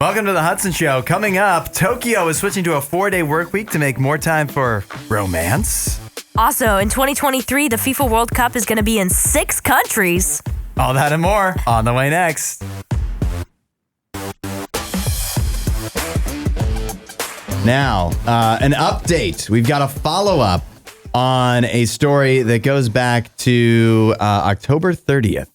Welcome to the Hudson Show. Coming up, Tokyo is switching to a 4-day work week to make more time for romance. Also, in 2023, the FIFA World Cup is going to be in 6 countries. All that and more on the way next. Now, an update. We've got a follow-up on a story that goes back to October 30th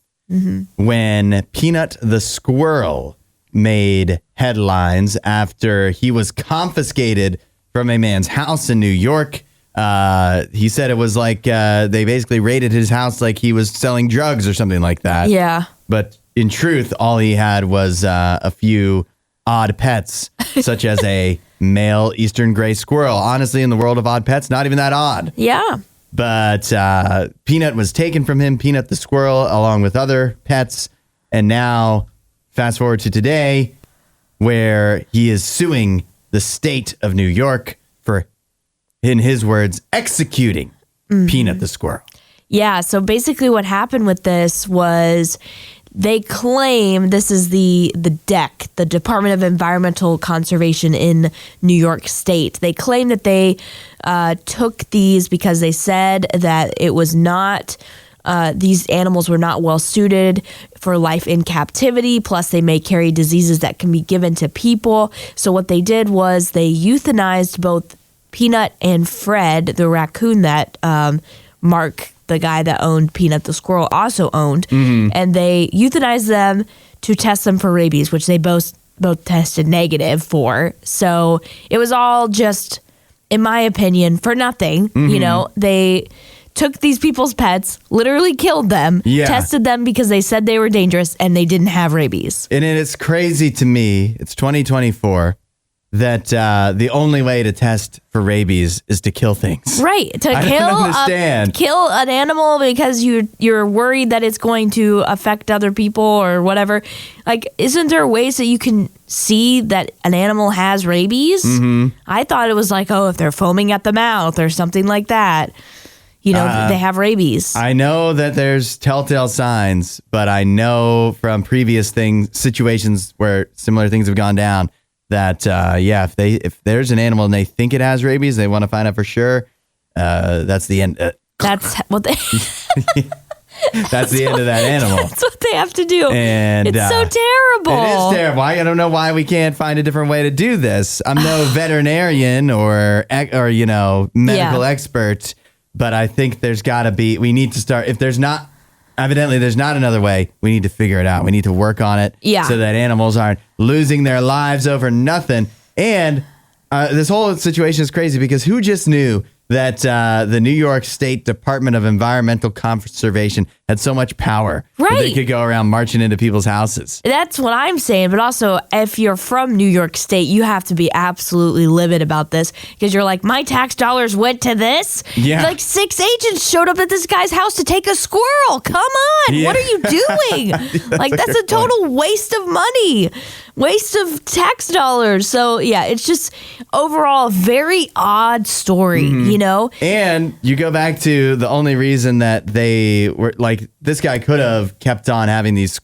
when Peanut the Squirrel made headlines after he was confiscated from a man's house in New York. He said it was like they basically raided his house like he was selling drugs or something like that. Yeah. But in truth, all he had was a few odd pets, such as a male eastern gray squirrel. Honestly, in the world of odd pets, not even that odd. Yeah. But Peanut was taken from him, Peanut the Squirrel, along with other pets. And now, fast forward to today, where he is suing the state of New York for, in his words, executing Peanut the Squirrel. Yeah, so basically what happened with this was they claim, this is the DEC, the Department of Environmental Conservation in New York State. They claim that they took these because they said that it was not, these animals were not well suited for life in captivity. Plus, they may carry diseases that can be given to people. So what they did was they euthanized both Peanut and Fred, the raccoon that Mark, the guy that owned Peanut the Squirrel, also owned. And they euthanized them to test them for rabies, which they both tested negative for. So it was all just, in my opinion, for nothing. You know, they took these people's pets, literally killed them, tested them because they said they were dangerous and they didn't have rabies. And it's crazy to me, it's 2024, that the only way to test for rabies is to kill things. Right. To kill an animal because you're worried that it's going to affect other people or whatever. Like, isn't there ways that you can see that an animal has rabies? I thought it was like, oh, if they're foaming at the mouth or something like that, you know, they have rabies. I know that there's telltale signs, but I know from previous situations where similar things have gone down, that if there's an animal and they think it has rabies, they want to find out for sure. That's the end. That's what they. That's the end of that animal. That's what they have to do. And it's so terrible. It is terrible. I don't know why we can't find a different way to do this. I'm no veterinarian or medical expert, but I think there's got to be. We need to start. If there's not. Evidently, there's not another way. We need to figure it out. We need to work on it so that animals aren't losing their lives over nothing. And this whole situation is crazy because who just knew that the New York State Department of Environmental Conservation had so much power that they could go around marching into people's houses? That's what I'm saying. But also, if you're from New York State, you have to be absolutely livid about this because you're like, my tax dollars went to this? Yeah. Like 6 agents showed up at this guy's house to take a squirrel. Come on. Yeah. What are you doing? Like, that's a total waste of money. Waste of tax dollars. So, yeah, it's just overall a very odd story, you know? And you go back to the only reason that they were like, this guy could have kept on having these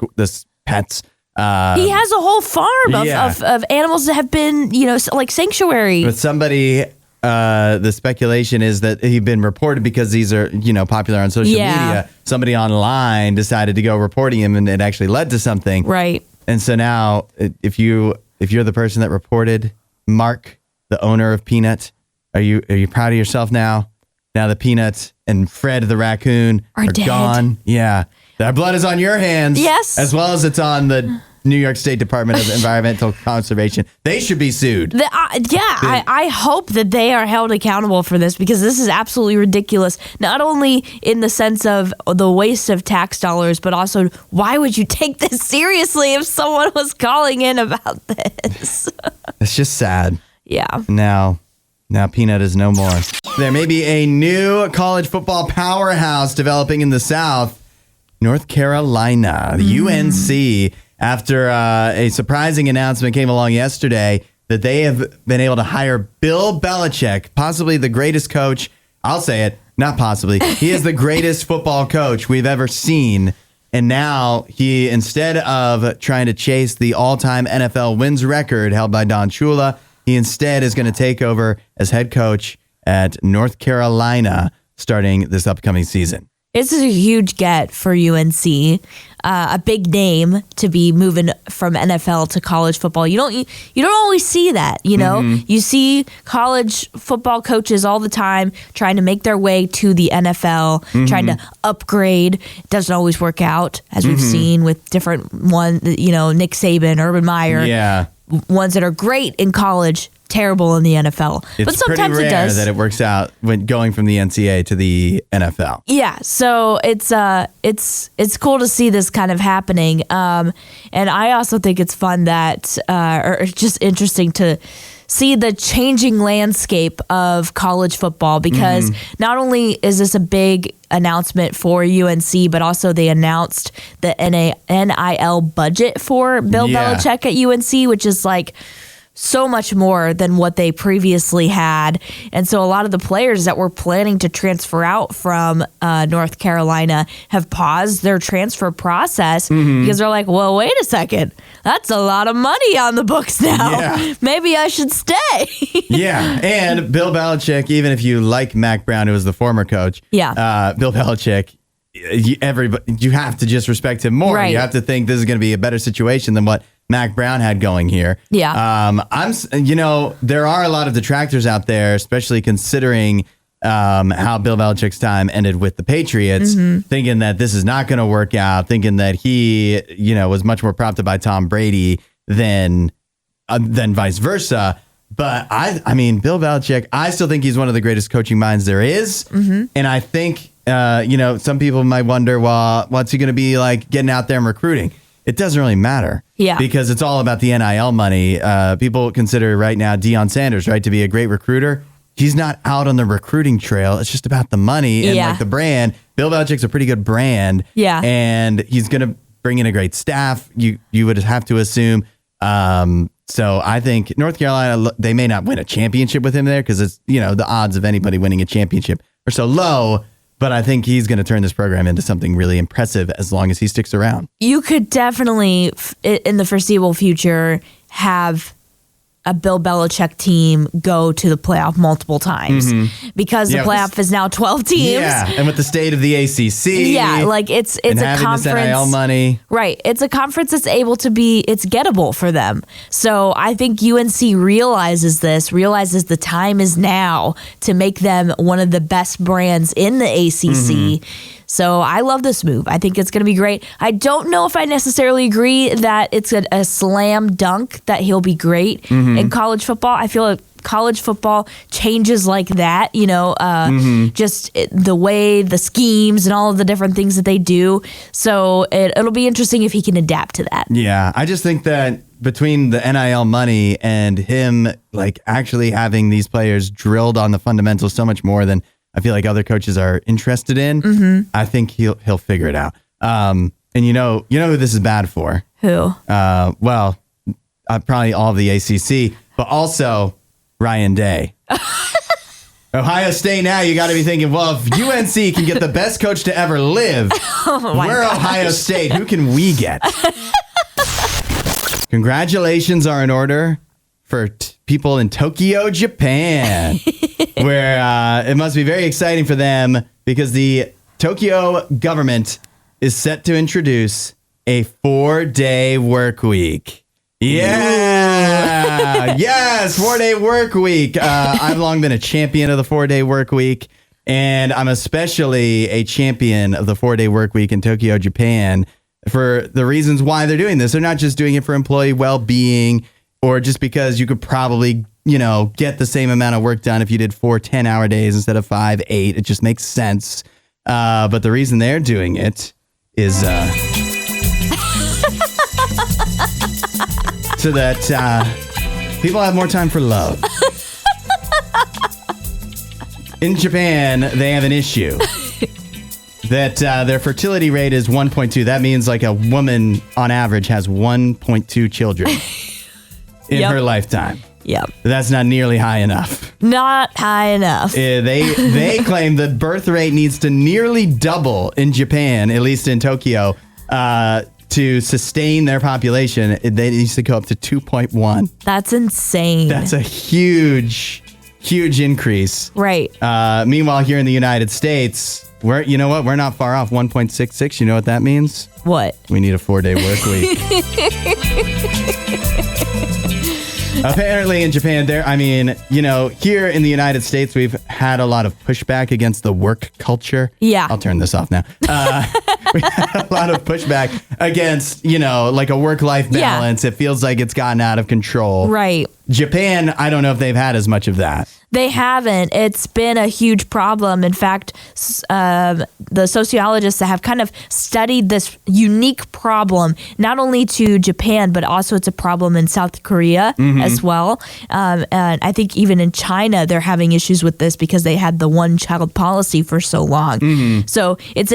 pets. He has a whole farm of animals that have been, like sanctuary. But somebody, the speculation is that he'd been reported because these are, popular on social media. Somebody online decided to go reporting him and it actually led to something. Right. And so now, if you're the person that reported Mark, the owner of Peanut, are you proud of yourself now? Now the Peanut and Fred the raccoon are gone. Yeah, their blood is on your hands. Yes, as well as it's on the New York State Department of Environmental Conservation. They should be sued. I hope that they are held accountable for this because this is absolutely ridiculous. Not only in the sense of the waste of tax dollars, but also why would you take this seriously if someone was calling in about this? It's just sad. Yeah. Now Peanut is no more. There may be a new college football powerhouse developing in the South, North Carolina, the UNC. After a surprising announcement came along yesterday that they have been able to hire Bill Belichick, possibly the greatest coach. I'll say it, not possibly. He is the greatest football coach we've ever seen And now he, instead of trying to chase the all-time NFL wins record held by Don Shula, he instead is going to take over as head coach at North Carolina starting this upcoming season. It's a huge get for UNC, a big name to be moving from NFL to college football. You don't always see that, you know. You see college football coaches all the time trying to make their way to the NFL, trying to upgrade. It doesn't always work out, as we've seen with different ones, you know, Nick Saban, Urban Meyer. Yeah. Ones that are great in college, terrible in the NFL. It's but sometimes pretty rare it does. that it works out when going from the NCAA to the NFL. Yeah, so it's cool to see this kind of happening, and I also think it's fun that, or it's just interesting to see the changing landscape of college football, because not only is this a big announcement for UNC, but also they announced the NIL budget for Bill Belichick at UNC, which is like so much more than what they previously had. And so a lot of the players that were planning to transfer out from North Carolina have paused their transfer process because they're like, well, wait a second. That's a lot of money on the books now. Yeah. Maybe I should stay. Yeah. And Bill Belichick, even if you like Mac Brown, who was the former coach, Bill Belichick, you have to just respect him more. Right. You have to think this is going to be a better situation than what Mac Brown had going here. Yeah. There are a lot of detractors out there, especially considering how Bill Belichick's time ended with the Patriots, thinking that this is not going to work out, thinking that he, was much more propped up by Tom Brady than vice versa. But I mean, Bill Belichick, I still think he's one of the greatest coaching minds there is. And I think, some people might wonder, well, what's he going to be like getting out there and recruiting? It doesn't really matter. Yeah. Because it's all about the NIL money. People consider right now Deion Sanders, right, to be a great recruiter. He's not out on the recruiting trail. It's just about the money and like the brand. Bill Belichick's a pretty good brand. Yeah. And he's going to bring in a great staff. You would have to assume. So I think North Carolina, they may not win a championship with him there because it's, the odds of anybody winning a championship are so low. But I think he's going to turn this program into something really impressive as long as he sticks around. You could definitely, in the foreseeable future, have a Bill Belichick team go to the playoff multiple times because the playoff is now 12 teams. Yeah, and with the state of the ACC. Yeah, like it's a conference. This NIL money. Right. It's a conference that's able to be, it's gettable for them. So I think UNC realizes the time is now to make them one of the best brands in the ACC. So I love this move. I think it's going to be great. I don't know if I necessarily agree that it's a slam dunk that he'll be great in college football. I feel like college football changes like that, just the way, the schemes and all of the different things that they do. So it'll be interesting if he can adapt to that. Yeah, I just think that between the NIL money and him like actually having these players drilled on the fundamentals so much more than I feel like other coaches are interested in, I think he'll figure it out. And you know who this is bad for? Who? Well, probably all of the ACC, but also Ryan Day. Ohio State now, you got to be thinking, well, if UNC can get the best coach to ever live, we're Ohio State. Who can we get? Congratulations are in order for people in Tokyo, Japan, where it must be very exciting for them because the Tokyo government is set to introduce a 4-day work week. Yeah. Yes. 4-day work week. I've long been a champion of the 4-day work week, and I'm especially a champion of the 4-day work week in Tokyo, Japan, for the reasons why they're doing this. They're not just doing it for employee well-being or just because you could probably, get the same amount of work done if you did 4 10-hour days instead of 5 8. It just makes sense. But the reason they're doing it is so that people have more time for love. In Japan, they have an issue that their fertility rate is 1.2. That means like a woman on average has 1.2 children in her lifetime. Yep. That's not nearly high enough. Not high enough. They claim the birth rate needs to nearly double in Japan, at least in Tokyo, to sustain their population, they need to go up to 2.1. That's insane. That's a huge increase. Right. Meanwhile, here in the United States, you know what? We're not far off. 1.66. You know what that means? What? We need a 4-day work week. Apparently in Japan, here in the United States, we've had a lot of pushback against the work culture. Yeah. I'll turn this off now. We had a lot of pushback against, like a work-life balance. Yeah. It feels like it's gotten out of control. Right. Japan, I don't know if they've had as much of that. They haven't. It's been a huge problem. In fact, the sociologists that have kind of studied this unique problem, not only to Japan, but also it's a problem in South Korea as well. And I think even in China, they're having issues with this because they had the one-child policy for so long. So it's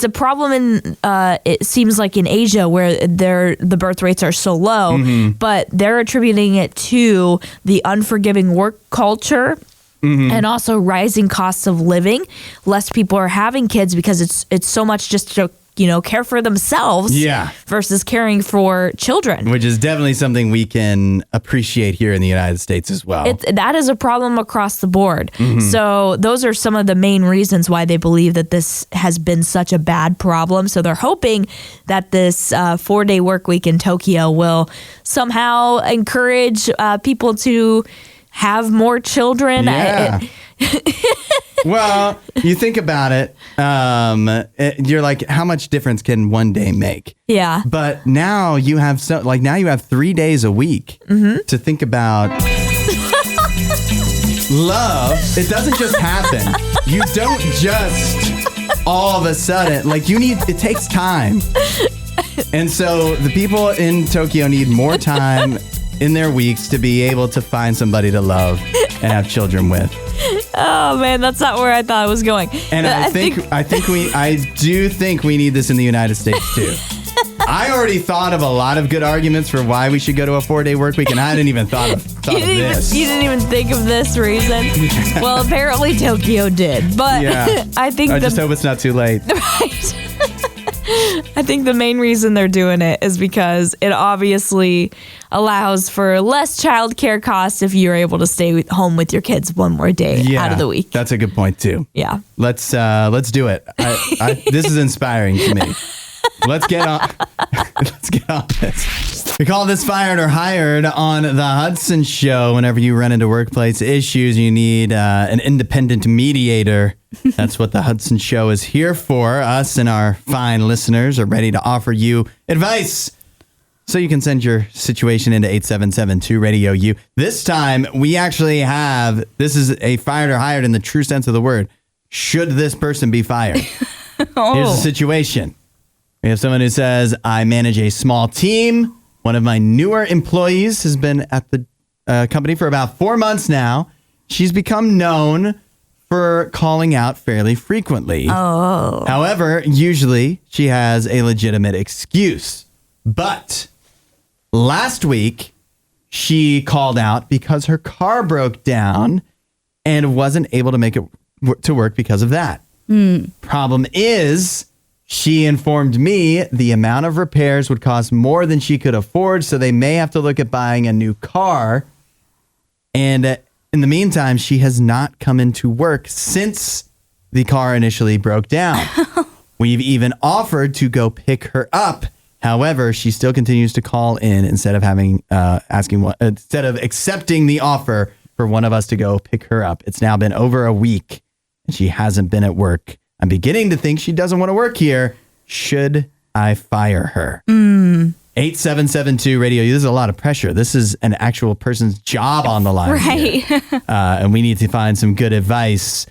a problem in, it seems like in Asia where the birth rates are so low, but they're attributing it to the unforgiving work culture. And also rising costs of living. Less people are having kids because it's so much just to care for themselves versus caring for children. Which is definitely something we can appreciate here in the United States as well. That is a problem across the board. So those are some of the main reasons why they believe that this has been such a bad problem. So they're hoping that this 4-day work week in Tokyo will somehow encourage people to have more children. Yeah. Well, you think about it, you're like, how much difference can one day make? Yeah. But now you have 3 days a week to think about love. It doesn't just happen. You don't just all of a sudden, it takes time. And so the people in Tokyo need more time in their weeks to be able to find somebody to love and have children with. Oh man, that's not where I thought it was going. And I do think we need this in the United States too. I already thought of a lot of good arguments for why we should go to a 4-day work week, and I hadn't even thought of this. You didn't even think of this reason? Yeah. Well, apparently Tokyo did, but I just hope it's not too late. Right. I think the main reason they're doing it is because it obviously allows for less childcare costs if you're able to stay home with your kids one more day out of the week. That's a good point too. Yeah. Let's do it. This is inspiring to me. Let's get on this. We call this Fired or Hired on the Hudson Show. Whenever you run into workplace issues, you need an independent mediator. That's what the Hudson Show is here for. Us and our fine listeners are ready to offer you advice. So you can send your situation into 8772 RadioU. This time, we actually have, this is a fired or hired in the true sense of the word. Should this person be fired? Here's the situation. We have someone who says, I manage a small team. One of my newer employees has been at the company for about 4 months now. She's become known for calling out fairly frequently. Oh. However, usually she has a legitimate excuse. But last week, she called out because her car broke down and wasn't able to make it to work because of that. Problem is, she informed me the amount of repairs would cost more than she could afford, so they may have to look at buying a new car. And in the meantime, she has not come into work since the car initially broke down. We've even offered to go pick her up. However, she still continues to call in instead of accepting the offer for one of us to go pick her up. It's now been over a week and she hasn't been at work. I'm beginning to think she doesn't want to work here. Should I fire her? 8772 Radio. This is a lot of pressure. This is an actual person's job on the line. Right. And we need to find some good advice.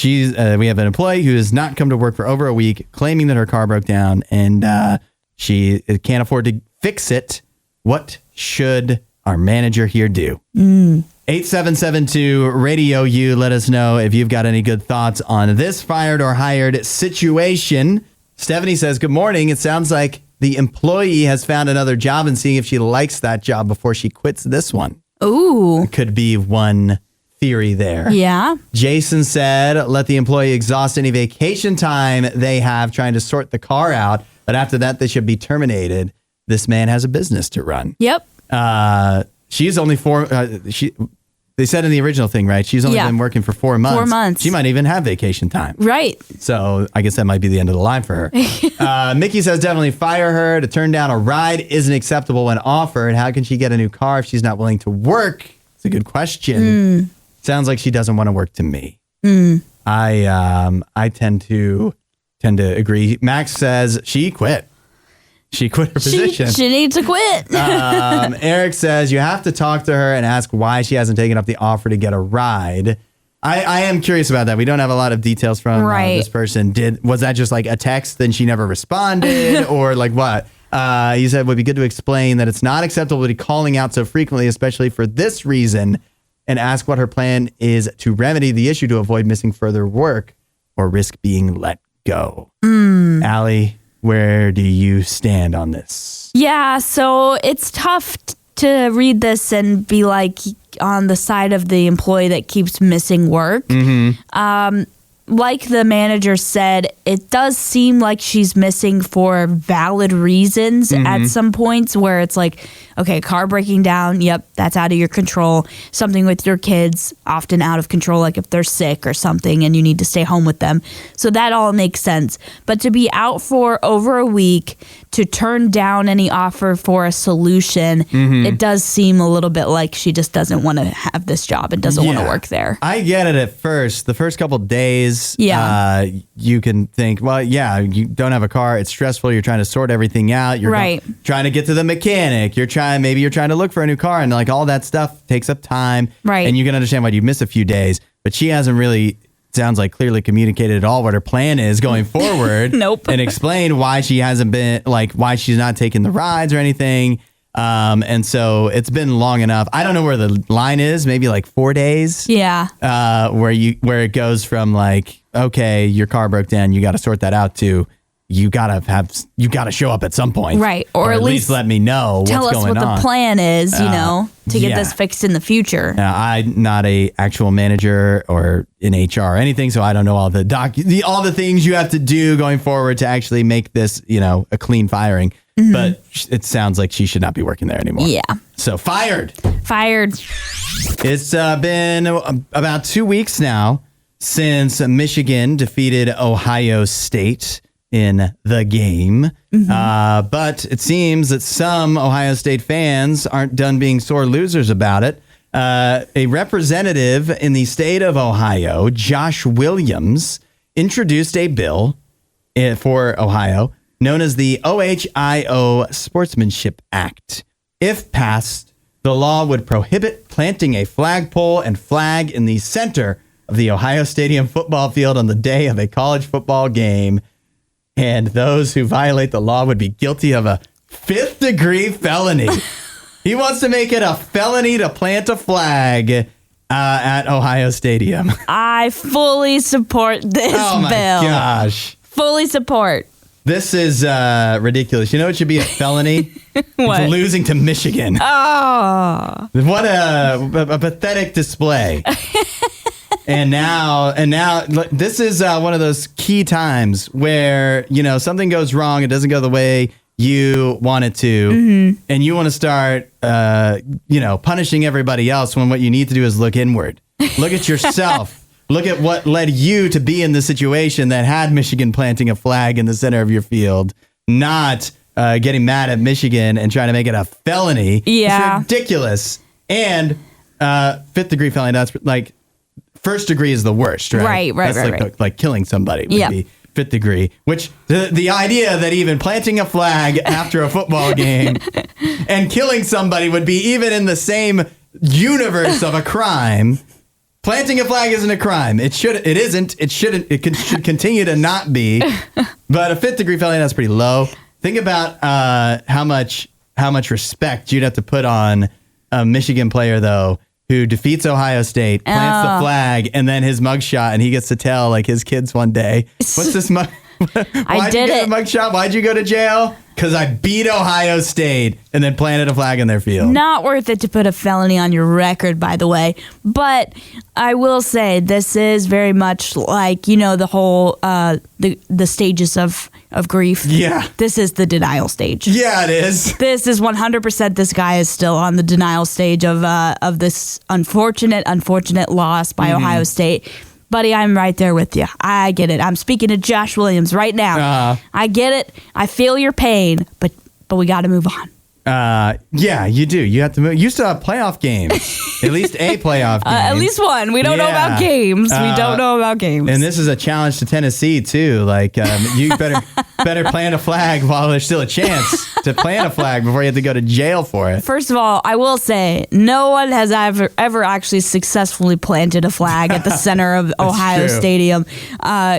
We have an employee who has not come to work for over a week, claiming that her car broke down and she can't afford to fix it. What should our manager here do? 8772 RadioU. Let us know if you've got any good thoughts on this fired or hired situation. Stephanie says, good morning. It sounds like the employee has found another job and seeing if she likes that job before she quits this one. Ooh. Could be one theory there. Yeah. Jason said, let the employee exhaust any vacation time they have trying to sort the car out. but after that, they should be terminated. This man has a business to run. Yep. She's only they said in the original thing, right? She's only been working for 4 months. 4 months. She might even have vacation time. Right. So I guess that might be the end of the line for her. Mickey says definitely fire her. To turn down a ride isn't acceptable when offered. How can she get a new car if she's not willing to work? It's a good question. Sounds like she doesn't want to work to me. I tend to agree. Max says she quit. She quit her position. She needs to quit. Eric says you have to talk to her and ask why she hasn't taken up the offer to get a ride. I am curious about that. We don't have a lot of details from this person. Was that just like a text, then she never responded, or like what? He said it would be good to explain that it's not acceptable to be calling out so frequently, especially for this reason, and ask what her plan is to remedy the issue to avoid missing further work or risk being let go. Allie, where do you stand on this? Yeah, so it's tough to read this and be like on the side of the employee that keeps missing work. Like the manager said, it does seem like she's missing for valid reasons at some points where it's like, okay, car breaking down, yep, that's out of your control. Something with your kids, often out of control, like if they're sick or something and you need to stay home with them. So that all makes sense. But to be out for over a week, to turn down any offer for a solution, it does seem a little bit like she just doesn't want to have this job and doesn't want to work there. I get it at first. The first couple days, you can think, well, you don't have a car. It's stressful. You're trying to sort everything out. You're trying to get to the mechanic. Maybe you're trying to look for a new car, and like all that stuff takes up time. Right. And you can understand why you miss a few days, but she hasn't really, sounds like, clearly communicated at all what her plan is going forward. Nope. And explained why she hasn't been, like, why she's not taking the rides or anything. And so it's been long enough. I don't know where the line is, maybe like 4 days. Yeah. Where it goes from like, okay, your car broke down, you got to sort that out, to you got to show up at some point. Right. Or at least let me know what's going on. Tell us what the plan is, to get this fixed in the future. I'm not a actual manager or in HR or anything, so I don't know all all the things you have to do going forward to actually make this, a clean firing. But it sounds like she should not be working there anymore. Yeah. So fired. It's been about 2 weeks now since Michigan defeated Ohio State in the game. But it seems that some Ohio State fans aren't done being sore losers about it. A representative in the state of Ohio, Josh Williams, introduced a bill for Ohio known as the OHIO Sportsmanship Act. If passed, the law would prohibit planting a flagpole and flag in the center of the Ohio Stadium football field on the day of a college football game. And those who violate the law would be guilty of a 5th-degree felony. He wants to make it a felony to plant a flag at Ohio Stadium. I fully support this bill. Oh, my gosh. Fully support. This is ridiculous. You know what should be a felony? What? It's losing to Michigan. Oh. What a pathetic display. And now, this is one of those key times where, something goes wrong. It doesn't go the way you want it to. And you want to start, punishing everybody else when what you need to do is look inward. Look at yourself. Look at what led you to be in the situation that had Michigan planting a flag in the center of your field, not getting mad at Michigan and trying to make it a felony. Yeah. It's ridiculous. And 5th-degree felony, that's like, 1st degree is the worst, right? Right. That's like killing somebody would be 5th degree, which the idea that even planting a flag after a football game and killing somebody would be even in the same universe of a crime. Planting a flag isn't a crime. It isn't. It shouldn't. It should continue to not be. But a 5th-degree felony, that's pretty low. Think about how much respect you'd have to put on a Michigan player, though, who defeats Ohio State, plants the flag, and then his mugshot, and he gets to tell like his kids one day, what's this I did it. Mugshot? Why'd you go to jail? Because I beat Ohio State and then planted a flag in their field. Not worth it to put a felony on your record, by the way. But I will say this is very much like, the whole the stages of grief. Yeah. This is the denial stage. Yeah, it is. This is 100%. This guy is still on the denial stage of this unfortunate loss by Ohio State. Buddy, I'm right there with you. I get it. I'm speaking to Josh Williams right now. I get it. I feel your pain, but we got to move on. Yeah, you do. You have to move. You still have playoff games. At least a playoff game. At least one. We don't know about games. We don't know about games. And this is a challenge to Tennessee, too. Like, you better plant a flag while there's still a chance to plant a flag before you have to go to jail for it. First of all, I will say no one has ever actually successfully planted a flag at the center of Ohio Stadium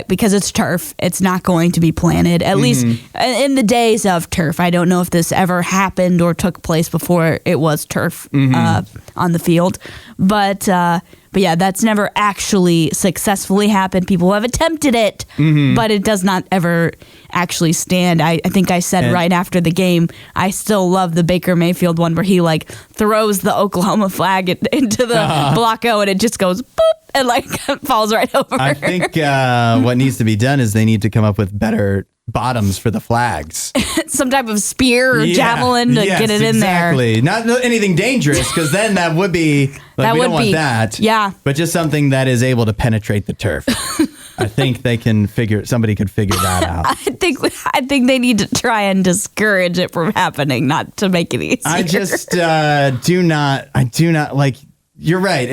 because it's turf. It's not going to be planted, at least in the days of turf. I don't know if this ever happened or took place before it was turf on the field. But yeah, that's never actually successfully happened. People have attempted it, but it does not ever actually stand. I think I said right after the game, I still love the Baker Mayfield one where he throws the Oklahoma flag into the blocko and it just goes boop and falls right over. I think what needs to be done is they need to come up with better bottoms for the flags. Some type of spear or javelin to get it in there. Exactly. Not anything dangerous, because then that would be we don't want that. Yeah. But just something that is able to penetrate the turf. I think somebody could figure that out. I think they need to try and discourage it from happening, not to make it easier. I just do not like. You're right.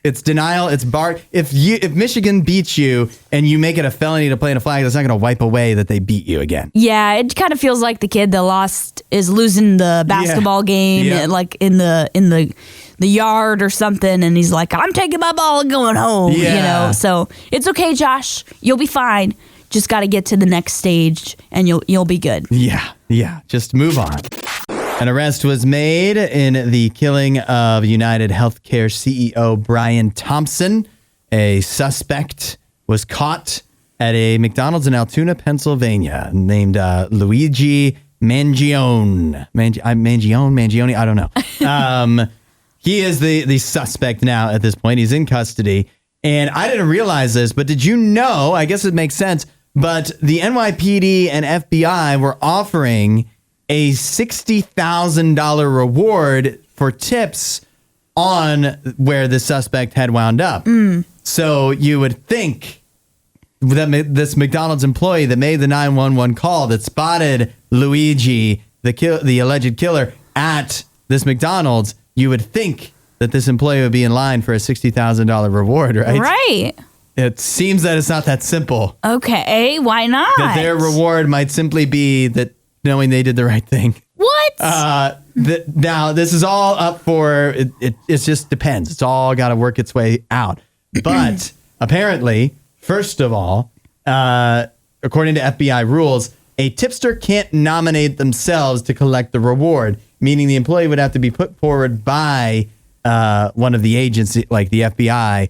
It's denial. It's bar. If Michigan beats you and you make it a felony to plant a flag, that's not going to wipe away that they beat you again. Yeah, it kind of feels like the kid that lost is losing the basketball game, like in the yard or something, and he's like, "I'm taking my ball and going home." Yeah. So it's okay, Josh. You'll be fine. Just got to get to the next stage, and you'll be good. Yeah. Just move on. An arrest was made in the killing of United Healthcare CEO Brian Thompson. A suspect was caught at a McDonald's in Altoona, Pennsylvania, named Luigi Mangione. Mangione? I don't know. He is the suspect now at this point. He's in custody. And I didn't realize this, but did you know, I guess it makes sense, but the NYPD and FBI were offering a $60,000 reward for tips on where the suspect had wound up. So you would think that this McDonald's employee that made the 911 call that spotted Luigi, the alleged killer, at this McDonald's, you would think that this employee would be in line for a $60,000 reward, right? Right. It seems that it's not that simple. Okay, why not? That their reward might simply be that knowing they did the right thing. What? Now, this is all up for, it just depends. It's all got to work its way out. But apparently, first of all, according to FBI rules, a tipster can't nominate themselves to collect the reward, meaning the employee would have to be put forward by one of the agencies, like the FBI,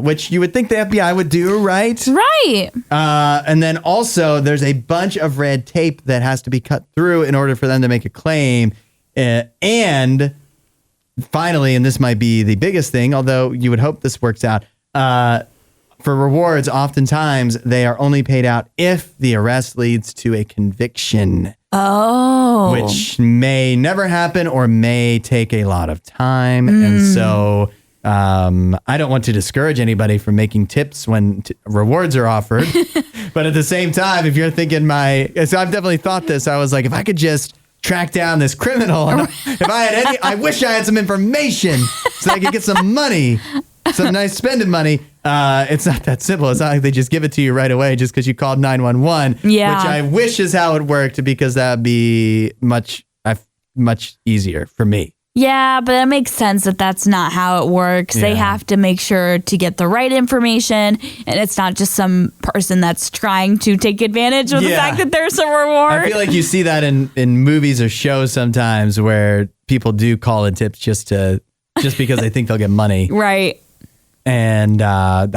which you would think the FBI would do, right? Right. And then also there's a bunch of red tape that has to be cut through in order for them to make a claim. And finally, and this might be the biggest thing, although you would hope this works out, for rewards, oftentimes they are only paid out if the arrest leads to a conviction. Oh. Which may never happen or may take a lot of time. And so I don't want to discourage anybody from making tips when rewards are offered. But at the same time, if you're thinking so I've definitely thought this. I was like, if I could just track down this criminal, and if I had I wish I had some information so I could get some money, some nice spending money. It's not that simple. It's not like they just give it to you right away just because you called 911. Yeah. Which I wish is how it worked, because that would be much easier for me. Yeah, but it makes sense that that's not how it works. Yeah. They have to make sure to get the right information, and it's not just some person that's trying to take advantage of the fact that there's a reward. I feel like you see that in movies or shows sometimes where people do call in tips just because they think they'll get money. Right. And it's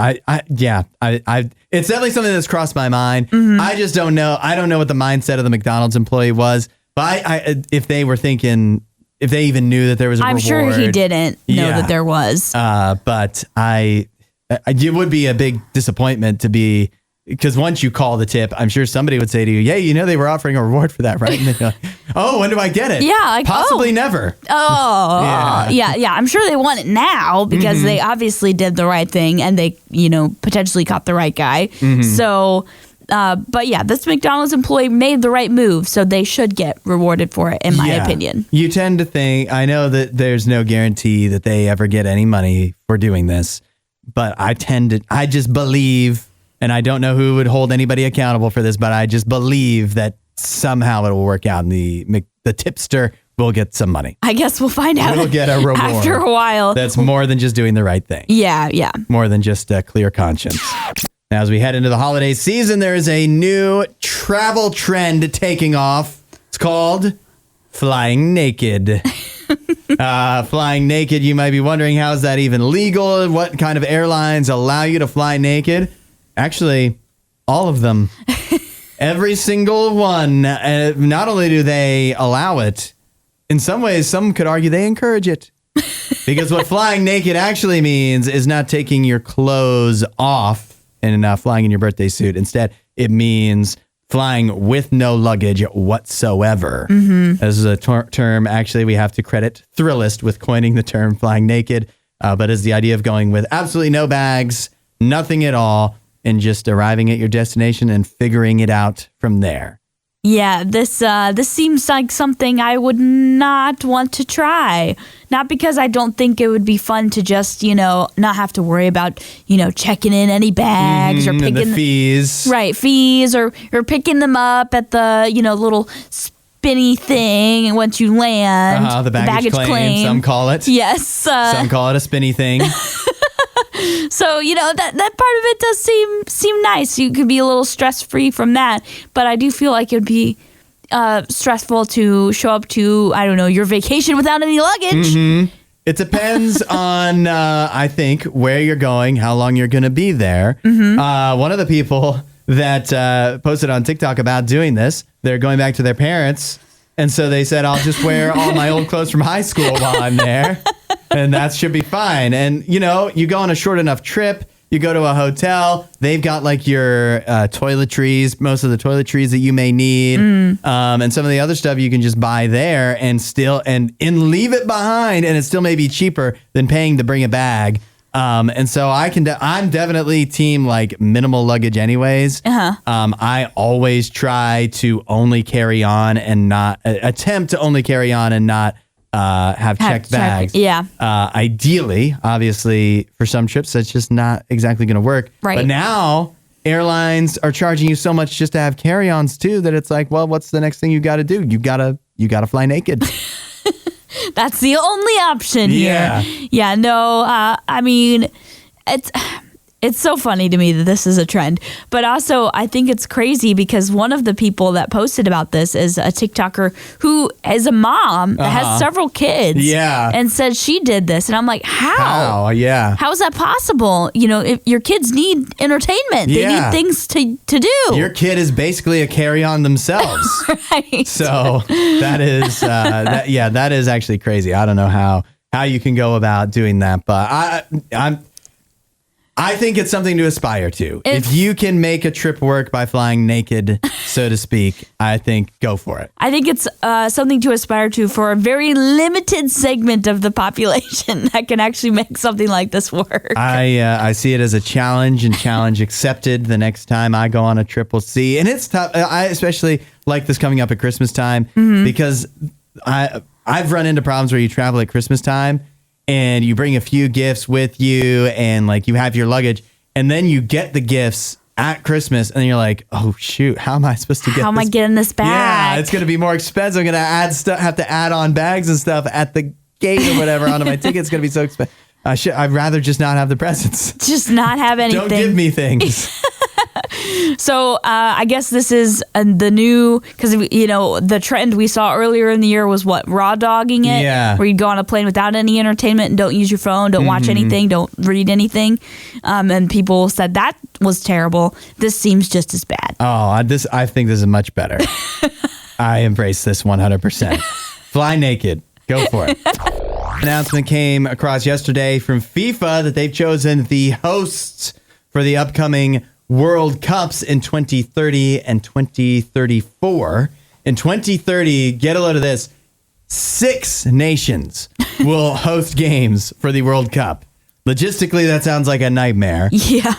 definitely something that's crossed my mind. Mm-hmm. I just don't know. I don't know what the mindset of the McDonald's employee was. But if they were thinking, if they even knew that there was a reward. sure he didn't know that there was. But it would be a big disappointment to be, because once you call the tip, I'm sure somebody would say to you, yeah, they were offering a reward for that, right? And they're like, oh, when do I get it? Yeah. Like, possibly never. Oh, yeah. I'm sure they want it now because they obviously did the right thing and they, potentially caught the right guy. Mm-hmm. So, but yeah, this McDonald's employee made the right move, so they should get rewarded for it, in my opinion. You tend to think, I know that there's no guarantee that they ever get any money for doing this, but I just believe, and I don't know who would hold anybody accountable for this, but I just believe that somehow it will work out and the tipster will get some money. I guess we'll find out. We'll get a reward. After a while. That's more than just doing the right thing. Yeah. More than just a clear conscience. Now, as we head into the holiday season, there is a new travel trend taking off. It's called flying naked. Flying naked, you might be wondering, how is that even legal? What kind of airlines allow you to fly naked? Actually, all of them. Every single one. Not only do they allow it, in some ways, some could argue they encourage it. Because what flying naked actually means is not taking your clothes off and flying in your birthday suit. Instead, it means flying with no luggage whatsoever. Mm-hmm. This is a term, actually, we have to credit Thrillist with coining the term flying naked. But it's the idea of going with absolutely no bags, nothing at all, and just arriving at your destination and figuring it out from there. Yeah, this seems like something I would not want to try. Not because I don't think it would be fun to just, not have to worry about, checking in any bags or picking the fees. Right, fees or picking them up at the, little spinny thing once you land. The baggage claim, some call it. Yes. Some call it a spinny thing. So, that part of it does seem nice. You could be a little stress-free from that. But I do feel like it would be stressful to show up to, I don't know, your vacation without any luggage. Mm-hmm. It depends on, I think, where you're going, how long you're going to be there. Mm-hmm. One of the people that posted on TikTok about doing this, they're going back to their parents. And so they said, I'll just wear all my old clothes from high school while I'm there. And that should be fine. And, you go on a short enough trip, you go to a hotel, they've got like your toiletries, most of the toiletries that you may need. And some of the other stuff you can just buy there and leave it behind. And it still may be cheaper than paying to bring a bag. And so I'm definitely team like minimal luggage anyways. I always try to only carry on and not attempt to only carry on and not have checked bags. Yeah. Ideally, obviously, for some trips, that's just not exactly going to work. Right. But now airlines are charging you so much just to have carry-ons too that it's like, well, what's the next thing you got to do? You gotta fly naked. That's the only option here. Yeah. No. I mean, it's so funny to me that this is a trend, but also I think it's crazy because one of the people that posted about this is a TikToker who is a mom that has several kids. Yeah. And said she did this. And I'm like, how? Yeah. How is that possible? If your kids need entertainment, they need things to do. Your kid is basically a carry-on themselves. Right. So that is, that is actually crazy. I don't know how you can go about doing that, but I think it's something to aspire to. If you can make a trip work by flying naked, so to speak, I think go for it. I think it's something to aspire to for a very limited segment of the population that can actually make something like this work. I see it as a challenge and challenge accepted. The next time I go on a trip, we'll see. And it's tough. I especially like this coming up at Christmas time because I've run into problems where you travel at Christmas time and you bring a few gifts with you and like you have your luggage and then you get the gifts at Christmas and you're like, oh shoot, how am I supposed to get How am I getting this back? Yeah, it's going to be more expensive. I'm going to have to add on bags and stuff at the gate or whatever onto my ticket. It's going to be so expensive. I'd rather just not have the presents. Just not have anything. Don't give me things. So I guess this is the new, because, the trend we saw earlier in the year was what? Raw dogging it? Yeah. Where you go on a plane without any entertainment and don't use your phone, don't watch anything, don't read anything. And people said that was terrible. This seems just as bad. Oh, I think this is much better. I embrace this 100%. Fly naked. Go for it. Announcement came across yesterday from FIFA that they've chosen the hosts for the upcoming World Cups in 2030 and 2034. In 2030, get a load of this, 6 nations will host games for the World Cup. Logistically, that sounds like a nightmare. Yeah.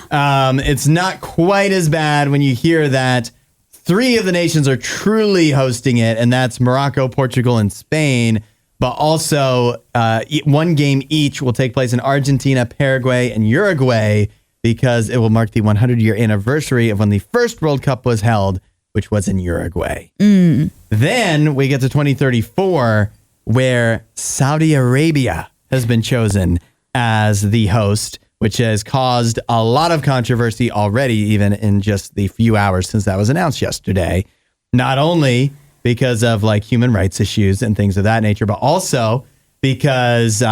It's not quite as bad when you hear that 3 of the nations are truly hosting it, and that's Morocco, Portugal, and Spain. But also, 1 game each will take place in Argentina, Paraguay, and Uruguay, because it will mark the 100-year anniversary of when the first World Cup was held, which was in Uruguay. Then we get to 2034, where Saudi Arabia has been chosen as the host, which has caused a lot of controversy already, even in just the few hours since that was announced yesterday. Not only because of human rights issues and things of that nature, but also because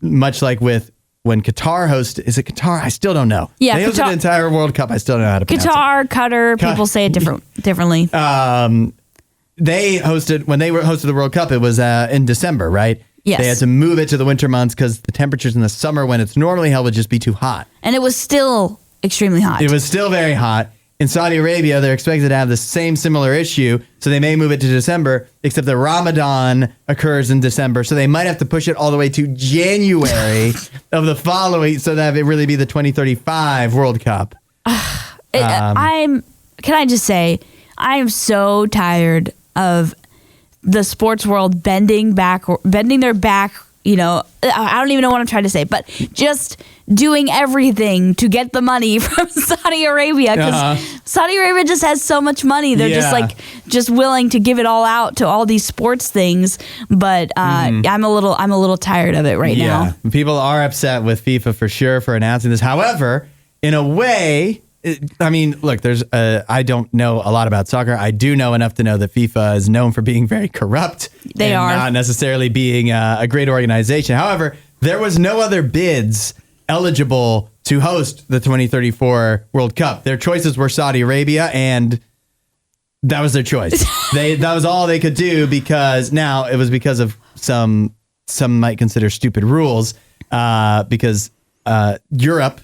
much like with when Qatar hosted, is it Qatar? I still don't know. Yeah, they hosted the entire World Cup. I still don't know how to pronounce it. Qatar, people say it differently. They hosted, when they hosted the World Cup, it was in December, right? Yes. They had to move it to the winter months because the temperatures in the summer when it's normally held would just be too hot. And it was still extremely hot. It was still very hot. In Saudi Arabia, they're expected to have the same similar issue, so they may move it to December, except that Ramadan occurs in December, so they might have to push it all the way to January of the following, so that it really be the 2035 World Cup. Can I just say, I am so tired of the sports world bending their back. I don't even know what I'm trying to say, but just doing everything to get the money from Saudi Arabia, because Saudi Arabia just has so much money. They're just willing to give it all out to all these sports things. But I'm a little tired of it right now. People are upset with FIFA for sure for announcing this. However, in a way, look, I don't know a lot about soccer. I do know enough to know that FIFA is known for being very corrupt. They are not necessarily being a great organization. However, there was no other bids eligible to host the 2034 World Cup. Their choices were Saudi Arabia, and that was their choice. That was all they could do, because now it was because of some might consider stupid rules, because Europe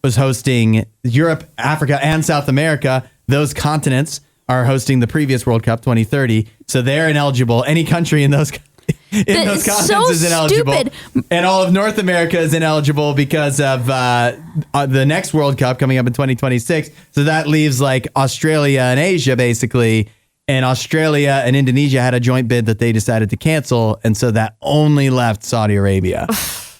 was hosting, Europe, Africa, and South America. Those continents are hosting the previous World Cup 2030, so they're ineligible. Any country in those continents is ineligible. Stupid. And all of North America is ineligible because of the next World Cup coming up in 2026. So that leaves Australia and Asia, basically. And Australia and Indonesia had a joint bid that they decided to cancel, and so that only left Saudi Arabia.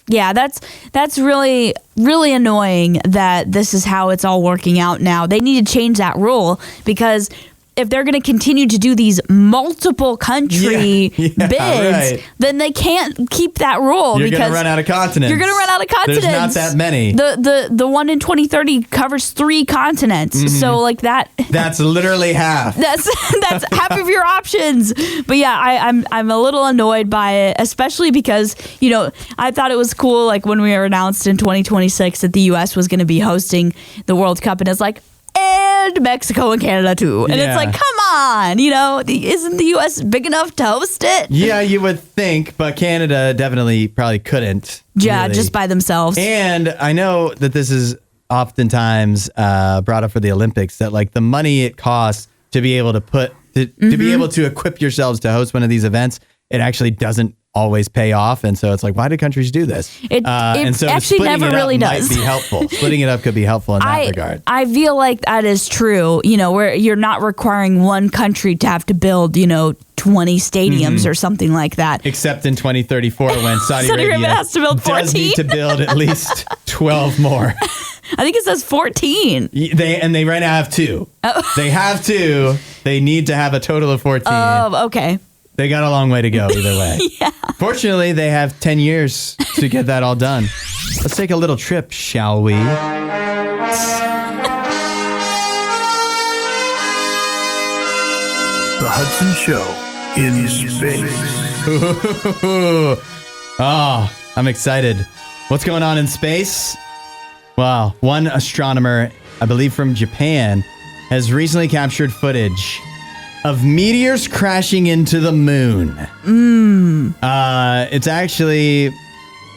Yeah, that's really, really annoying that this is how it's all working out now. They need to change that rule, because if they're going to continue to do these multiple country bids, right, then they can't keep that rule. You're going to run out of continents. You're going to run out of continents. There's not that many. The one in 2030 covers 3 continents. Mm-hmm. So that. That's literally half. That's half of your options. But yeah, I'm a little annoyed by it, especially because, I thought it was cool when we were announced in 2026 that the U.S. was going to be hosting the World Cup, and it's and Mexico and Canada too. And it's come on, isn't the U.S. big enough to host it? Yeah, you would think, but Canada definitely probably couldn't. Yeah, really. Just by themselves. And I know that this is oftentimes brought up for the Olympics, that the money it costs to be able to be able to equip yourselves to host one of these events, it actually doesn't always pay off. And so it's why do countries do this? It actually never really does. Might be helpful. Splitting it up could be helpful in that regard. I feel like that is true, where you're not requiring one country to have to build, 20 stadiums or something like that. Except in 2034 when Saudi Arabia has to build 14. Does need to build at least 12 more. I think it says 14. They right now have 2. Oh. They have 2. They need to have a total of 14. Oh, okay. They got a long way to go either way. Yeah. Fortunately, they have 10 years to get that all done. Let's take a little trip, shall we? The Hudson Show in space. Oh, I'm excited. What's going on in space? Well, one astronomer, I believe from Japan, has recently captured footage of meteors crashing into the moon. It's actually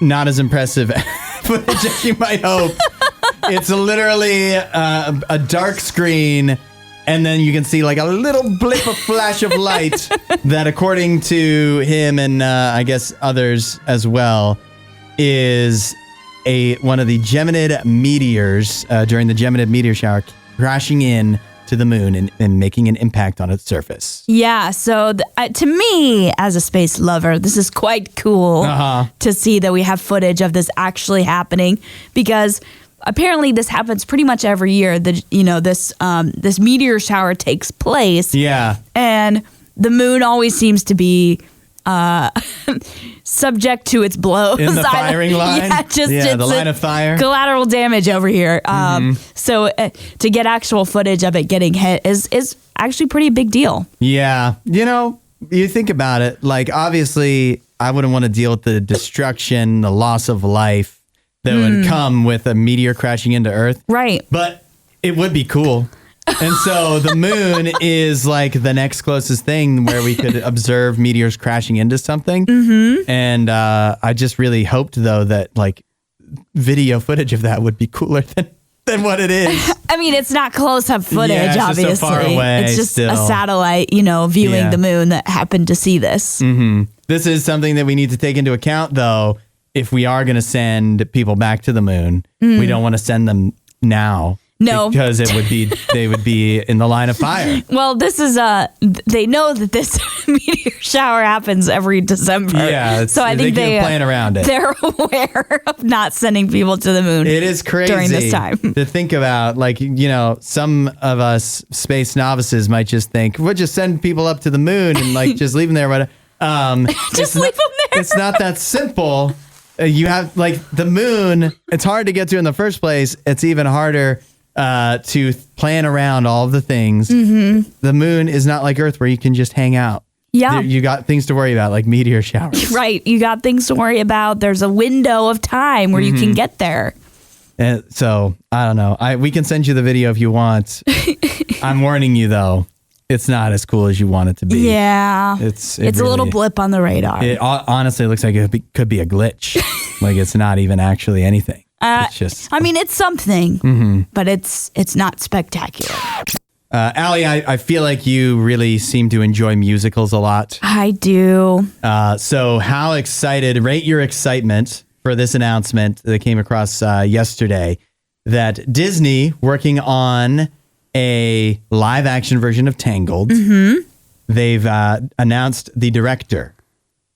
not as impressive footage as you might hope. It's literally a dark screen, and then you can see like a little blip of flash of light that, according to him and I guess others as well, is one of the Geminid meteors during the Geminid meteor shower crashing in to the moon and making an impact on its surface. Yeah, so to me, as a space lover, this is quite cool to see that we have footage of this actually happening, because apparently this happens pretty much every year. This meteor shower takes place. Yeah. And the moon always seems to be subject to its blows. In the firing line? Yeah, the line of fire. Collateral damage over here. So to get actual footage of it getting hit is actually pretty big deal. Yeah. You think about it, like, obviously, I wouldn't want to deal with the destruction, the loss of life that would come with a meteor crashing into Earth. Right. But it would be cool. And so the moon is like the next closest thing where we could observe meteors crashing into something. Mm-hmm. And I just really hoped, though, that like video footage of that would be cooler than what it is. I mean, it's not close-up footage, it's obviously. Just so far away, it's just still a satellite, viewing the moon that happened to see this. Mm-hmm. This is something that we need to take into account, though. If we are going to send people back to the moon, we don't want to send them now. No. Because they would be in the line of fire. Well, this is they know that this meteor shower happens every December. Yeah, so I think they can plan around it. They're aware of not sending people to the moon. It is crazy during this time to think about. Like, some of us space novices might just think we'll just send people up to the moon and like just leave them there. But just leave them there. It's not that simple. You have like the moon. It's hard to get to in the first place. It's even harder to plan around all of the things. Mm-hmm. The moon is not like Earth where you can just hang out. Yeah. You got things to worry about, like meteor showers. Right. You got things to worry about. There's a window of time where you can get there. And so, I don't know. We can send you the video if you want. I'm warning you, though. It's not as cool as you want it to be. Yeah. It's really, a little blip on the radar. It honestly looks like it could be a glitch. Like it's not even actually anything. It's just. I mean, it's something, but it's not spectacular. Allie, I feel like you really seem to enjoy musicals a lot. I do. So how excited, rate your excitement for this announcement that came across yesterday that Disney, working on a live action version of Tangled, they've announced the director.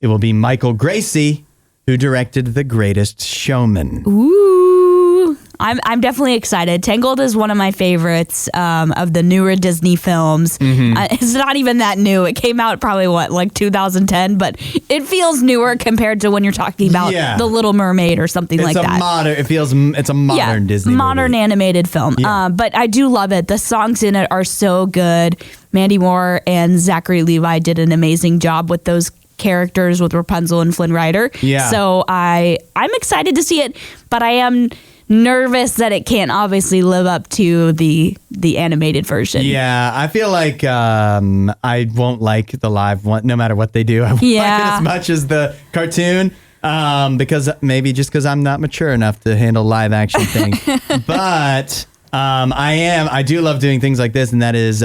It will be Michael Gracie, who directed The Greatest Showman. Ooh, I'm definitely excited. Tangled is one of my favorites of the newer Disney films. It's not even that new. It came out probably, like 2010, but it feels newer compared to when you're talking about The Little Mermaid or something like that. It's a modern Disney modern movie. Animated film. Yeah. But I do love it. The songs in it are so good. Mandy Moore and Zachary Levi did an amazing job with those characters, with Rapunzel and Flynn Rider. Yeah. So I'm excited to see it, but I am nervous that it can't obviously live up to the animated version. Yeah, I feel like I won't like the live one, no matter what they do. I won't like it as much as the cartoon, because I'm not mature enough to handle live action things. But I do love doing things like this, and that is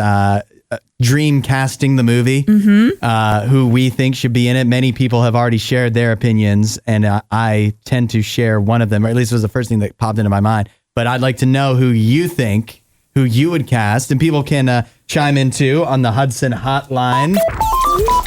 dream casting the movie, who we think should be in it. Many people have already shared their opinions, and I tend to share one of them, or at least it was the first thing that popped into my mind. But I'd like to know who you would cast, and people can chime in too on the Hudson hotline.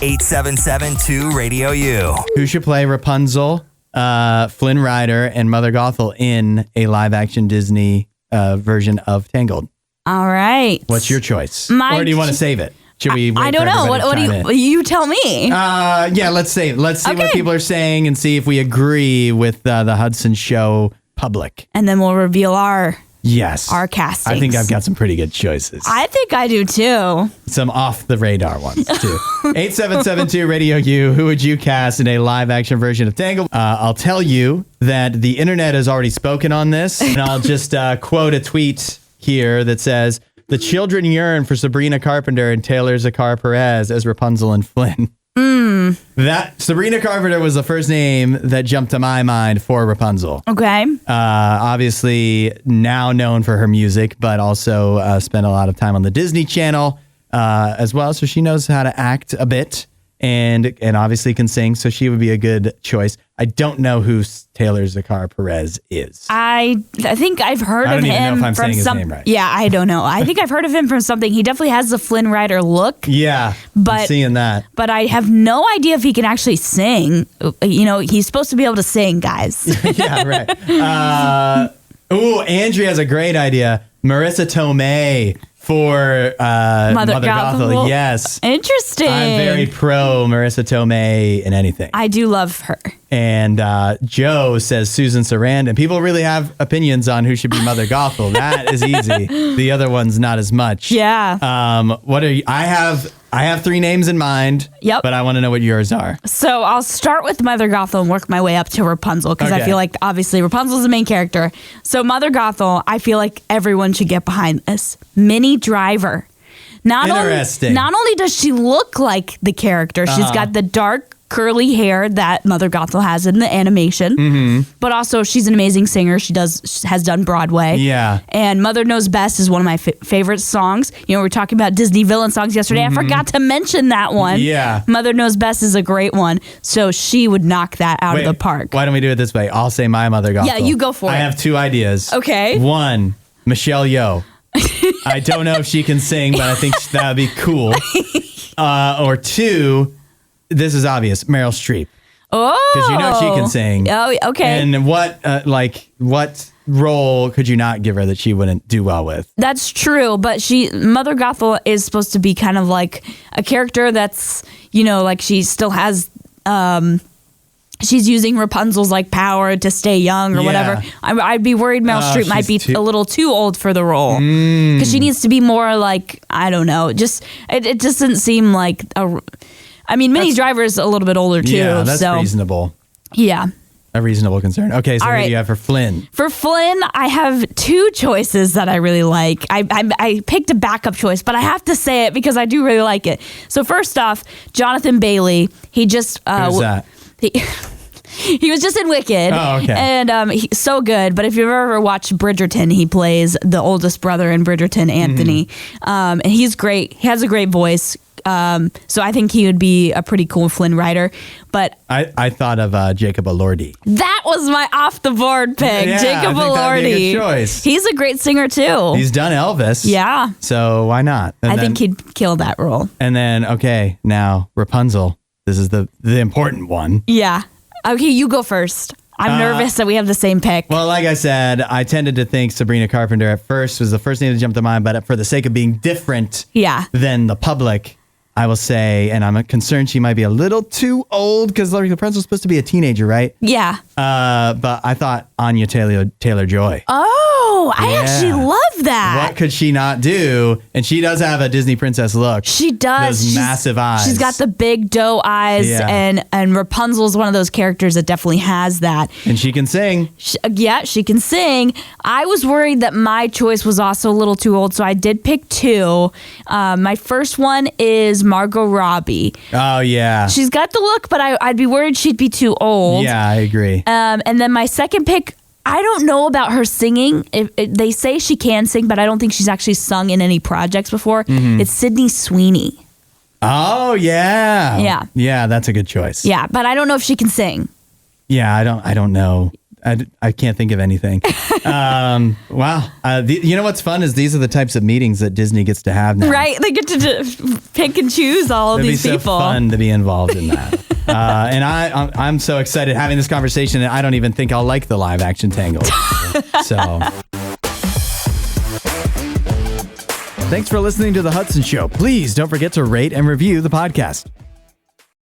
877-2-RADIO-U. Who should play Rapunzel, Flynn Rider, and Mother Gothel in a live-action Disney version of Tangled? All right. What's your choice? Or do you want to save it? Should we wait I don't know. What do you tell me? Yeah, let's save it. Let's see what people are saying and see if we agree with the Hudson Show public. And then we'll reveal our Yes. our castings. I think I've got some pretty good choices. I think I do too. Some off the radar ones too. 8772 Radio U. Who would you cast in a live action version of Tangled? I'll tell you that the internet has already spoken on this, and I'll just quote a tweet here that says, "The children yearn for Sabrina Carpenter and Taylor Zakar Perez as Rapunzel and Flynn." That Sabrina Carpenter was the first name that jumped to my mind for Rapunzel. Okay. Obviously now known for her music, but also spent a lot of time on the Disney Channel as well. So she knows how to act a bit and obviously can sing. So she would be a good choice. I don't know who Taylor Zakar Perez is. I think I've heard of him. I don't even know if I'm from saying his name right. Yeah, I don't know. I think I've heard of him from something. He definitely has the Flynn Rider look. Yeah, I'm seeing that. But I have no idea if he can actually sing. You know, he's supposed to be able to sing, guys. Yeah, right. Andrea has a great idea. Marissa Tomei for Mother Gothel. Yes. Interesting. I'm very pro Marissa Tomei in anything. I do love her. And Joe says Susan Sarandon. People really have opinions on who should be Mother Gothel. That is easy. The other one's not as much. Yeah. What are you? I have 3 names in mind. Yep. But I want to know what yours are. So I'll start with Mother Gothel and work my way up to Rapunzel because I feel like obviously Rapunzel's the main character. So Mother Gothel, I feel like everyone should get behind this. Minnie Driver. Interesting. Not only does she look like the character, she's got the dark curly hair that Mother Gothel has in the animation, but also she's an amazing singer. She has done Broadway. Yeah. And Mother Knows Best is one of my favorite songs. You know, we were talking about Disney villain songs yesterday. I forgot to mention that one. Yeah. Mother Knows Best is a great one. So she would knock that out of the park. Why don't we do it this way? I'll say my Mother Gothel. Yeah, you go for it. I have 2 ideas. Okay. 1, Michelle Yeoh. I don't know if she can sing, but I think that would be cool. Or 2, this is obvious, Meryl Streep. Oh. Because you know she can sing. Oh, okay. And what role could you not give her that she wouldn't do well with? That's true, but Mother Gothel is supposed to be kind of like a character that's, you know, like she still has, she's using Rapunzel's like power to stay young or whatever. I'd be worried Meryl Streep might be a little too old for the role because she needs to be more like, I don't know, it just doesn't seem like Minnie Driver is a little bit older too. Yeah, that's reasonable. Yeah. A reasonable concern. Okay, so what do you have for Flynn? For Flynn, I have 2 choices that I really like. I picked a backup choice, but I have to say it because I do really like it. So first off, Jonathan Bailey. He just who's that? He was just in Wicked. Oh, okay. And he's so good. But if you've ever watched Bridgerton, he plays the oldest brother in Bridgerton, Anthony. And he's great. He has a great voice. So I think he would be a pretty cool Flynn Rider. But I thought of Jacob Elordi. That was my off the board pick. Yeah, Jacob I think that'd be a good choice. He's a great singer too. He's done Elvis. Yeah. So why not? I think he'd kill that role. And then, okay, now Rapunzel. This is the important one. Yeah. Okay, you go first. I'm nervous that we have the same pick. Well, like I said, I tended to think Sabrina Carpenter at first was the first name that jumped to mind, but for the sake of being different than the public, I will say, and I'm concerned she might be a little too old because Rapunzel's supposed to be a teenager, right? Yeah. But I thought Anya Taylor-Joy. Oh, I actually love that. What could she not do? And she does have a Disney princess look. She does. Those massive eyes. She's got the big doe eyes, and Rapunzel's one of those characters that definitely has that. And she can sing. She can sing. I was worried that my choice was also a little too old, so I did pick 2. My first one is Margot Robbie. Oh, yeah. She's got the look, but I'd be worried she'd be too old. Yeah, I agree. And then my second pick, I don't know about her singing. They say she can sing, but I don't think she's actually sung in any projects before. It's Sydney Sweeney. Oh, yeah. Yeah. Yeah, that's a good choice. Yeah, but I don't know if she can sing. Yeah, I don't know. I can't think of anything. Wow. You know what's fun is these are the types of meetings that Disney gets to have now. Right. They get to pick and choose all of these people. It'd be so fun to be involved in that. And I'm so excited having this conversation, and I don't even think I'll like the live action Tangled. So. Thanks for listening to The Hudson Show. Please don't forget to rate and review the podcast.